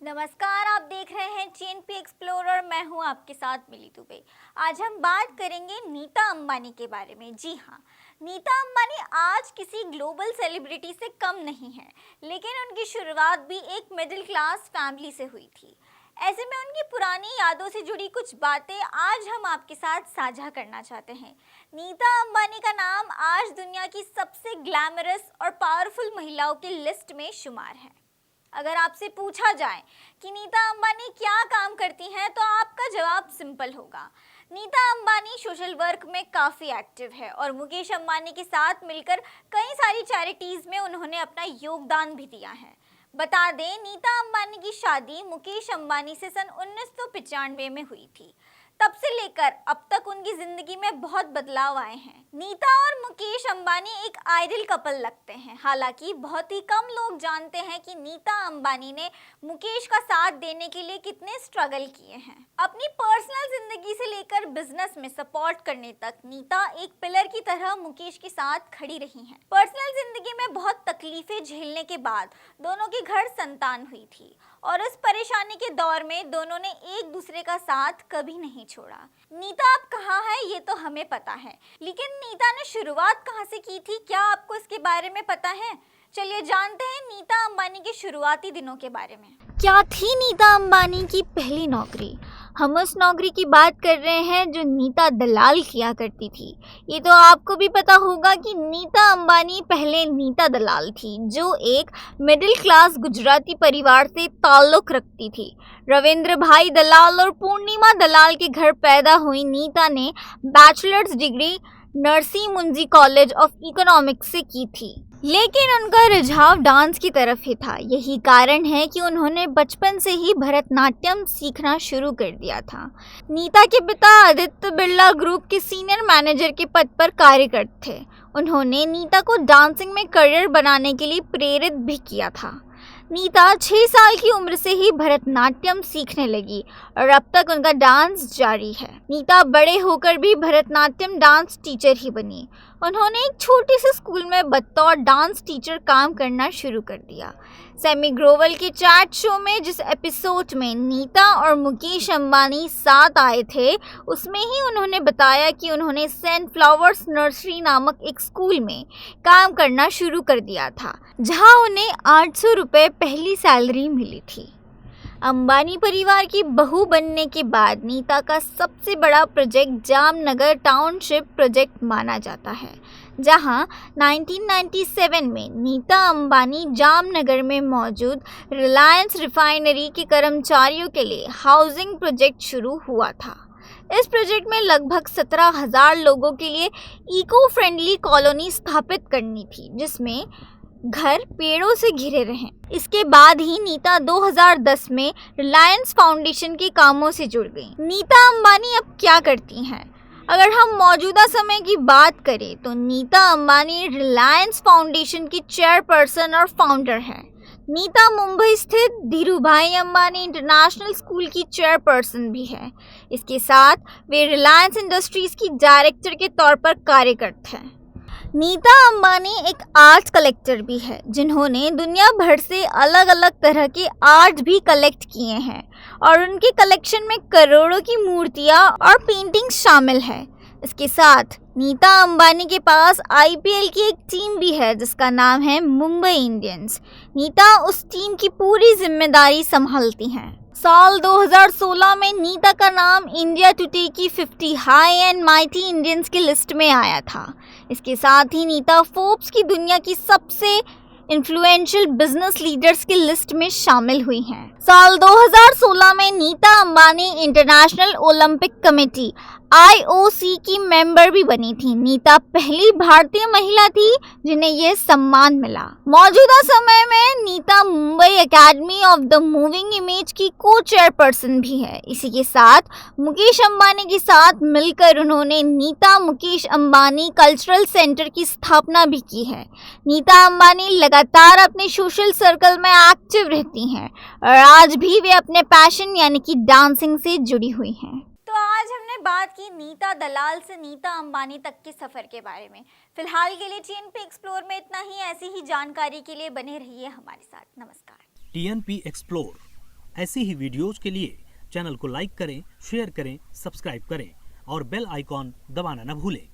नमस्कार, आप देख रहे हैं टीएनपी एक्सप्लोरर। मैं हूं आपके साथ मिली दुबे। आज हम बात करेंगे नीता अंबानी के बारे में। जी हाँ, नीता अंबानी आज किसी ग्लोबल सेलिब्रिटी से कम नहीं है, लेकिन उनकी शुरुआत भी एक मिडिल क्लास फैमिली से हुई थी। ऐसे में उनकी पुरानी यादों से जुड़ी कुछ बातें आज हम आपके साथ साझा करना चाहते हैं। नीता अंबानी का नाम आज दुनिया की सबसे ग्लैमरस और पावरफुल महिलाओं की लिस्ट में शुमार है। अगर आपसे पूछा जाए कि नीता अंबानी क्या काम करती हैं, तो आपका जवाब सिंपल होगा। नीता अंबानी सोशल वर्क में काफ़ी एक्टिव है और मुकेश अंबानी के साथ मिलकर कई सारी चैरिटीज़ में उन्होंने अपना योगदान भी दिया है। बता दें, नीता अंबानी की शादी मुकेश अंबानी से सन 1995 में हुई थी। तब से लेकर अब तक उनकी जिंदगी में बहुत बदलाव आए हैं। नीता और मुकेश अंबानी एक आइडियल कपल लगते हैं। हालांकि बहुत ही कम लोग जानते हैं कि नीता अंबानी ने मुकेश का साथ देने के लिए कितने स्ट्रगल किए हैं। अपनी पर्सनल जिंदगी से लेकर बिजनेस में सपोर्ट करने तक नीता एक पिलर की तरह मुकेश के साथ खड़ी रही हैं। पर्सनल जिंदगी में बहुत तकलीफें झेलने के बाद दोनों के घर संतान हुई थी और इस परेशानी के दौर में दोनों ने एक दूसरे का साथ कभी नहीं छोड़ा। नीता अब कहाँ है ये तो हमें पता है, लेकिन नीता ने शुरुआत कहाँ से की थी, क्या आपको इसके बारे में पता है? चलिए जानते हैं नीता अंबानी के शुरुआती दिनों के बारे में। क्या थी नीता अंबानी की पहली नौकरी? हम उस नौकरी की बात कर रहे हैं जो नीता दलाल किया करती थी। ये तो आपको भी पता होगा कि नीता अंबानी पहले नीता दलाल थी, जो एक मिडिल क्लास गुजराती परिवार से ताल्लुक़ रखती थी। रविंद्र भाई दलाल और पूर्णिमा दलाल के घर पैदा हुई नीता ने बैचलर्स डिग्री नरसी मुंजी कॉलेज ऑफ इकोनॉमिक्स से की थी, लेकिन उनका रुझाव डांस की तरफ ही था। यही कारण है कि उन्होंने बचपन से ही भरतनाट्यम सीखना शुरू कर दिया था। नीता के पिता आदित्य बिरला ग्रुप के सीनियर मैनेजर के पद पर कार्य करते थे। उन्होंने नीता को डांसिंग में करियर बनाने के लिए प्रेरित भी किया था। नीता 6 साल की उम्र से ही भरतनाट्यम सीखने लगी और अब तक उनका डांस जारी है। नीता बड़े होकर भी भरतनाट्यम डांस टीचर ही बनी। उन्होंने एक छोटे से स्कूल में बतौर डांस टीचर काम करना शुरू कर दिया। सैमी ग्रोवल के चैट शो में जिस एपिसोड में नीता और मुकेश अंबानी साथ आए थे, उसमें ही उन्होंने बताया कि उन्होंने सेंट फ्लावर्स नर्सरी नामक एक स्कूल में काम करना शुरू कर दिया था, जहां उन्हें 800 रुपये पहली सैलरी मिली थी। अंबानी परिवार की बहू बनने के बाद नीता का सबसे बड़ा प्रोजेक्ट जामनगर टाउनशिप प्रोजेक्ट माना जाता है, जहां 1997 में नीता अंबानी जामनगर में मौजूद रिलायंस रिफाइनरी के कर्मचारियों के लिए हाउसिंग प्रोजेक्ट शुरू हुआ था। इस प्रोजेक्ट में लगभग 17,000 लोगों के लिए इको फ्रेंडली कॉलोनी स्थापित करनी थी, जिसमें घर पेड़ों से घिरे रहें। इसके बाद ही नीता 2010 में रिलायंस फाउंडेशन के कामों से जुड़ गई। नीता अंबानी अब क्या करती हैं? अगर हम मौजूदा समय की बात करें तो नीता अंबानी रिलायंस फाउंडेशन की चेयरपर्सन और फाउंडर हैं। नीता मुंबई स्थित धीरूभाई अंबानी इंटरनेशनल स्कूल की चेयरपर्सन भी है। इसके साथ वे रिलायंस इंडस्ट्रीज की डायरेक्टर के तौर पर कार्य करते हैं। नीता अंबानी एक आर्ट कलेक्टर भी है, जिन्होंने दुनिया भर से अलग अलग तरह के आर्ट भी कलेक्ट किए हैं और उनके कलेक्शन में करोड़ों की मूर्तियां और पेंटिंग्स शामिल है। इसके साथ नीता अंबानी के पास आईपीएल की एक टीम भी है, जिसका नाम है मुंबई इंडियंस। नीता उस टीम की पूरी जिम्मेदारी संभालती हैं। साल 2016 में नीता का नाम इंडिया टुडे की 50 हाई एंड माइटी इंडियंस की लिस्ट में आया था। इसके साथ ही नीता फोर्ब्स की दुनिया की सबसे इन्फ्लुएंशियल बिजनेस लीडर्स की लिस्ट में शामिल हुई हैं। साल 2016 में Nita Ambani international Olympic committee IOC की मेंबर भी बनी थी। नीता पहली भारतीय महिला थी जिन्हें यह सम्मान मिला। मौजूदा समय में Nita Mumbai academy of the moving image की को चेयरपर्सन भी है। इसी के साथ मुकेश अंबानी के साथ मिलकर उन्होंने नीता मुकेश अंबानी कल्चरल सेंटर की स्थापना भी की है। नीता अंबानी लगातार अपने सोशल सर्कल में एक्टिव रहती हैं और आज भी वे अपने पैशन यानी कि डांसिंग से जुड़ी हुई हैं। तो आज हमने बात की नीता दलाल से नीता अंबानी तक के सफर के बारे में। फिलहाल के लिए टीएनपी एक्सप्लोर में इतना ही। ऐसी ही जानकारी के लिए बने रहिए हमारे साथ। नमस्कार। टीएनपी एक्सप्लोर, ऐसी ही वीडियोज के लिए चैनल को लाइक करें, शेयर करें, सब्सक्राइब करें और बेल आइकॉन दबाना न भूलें।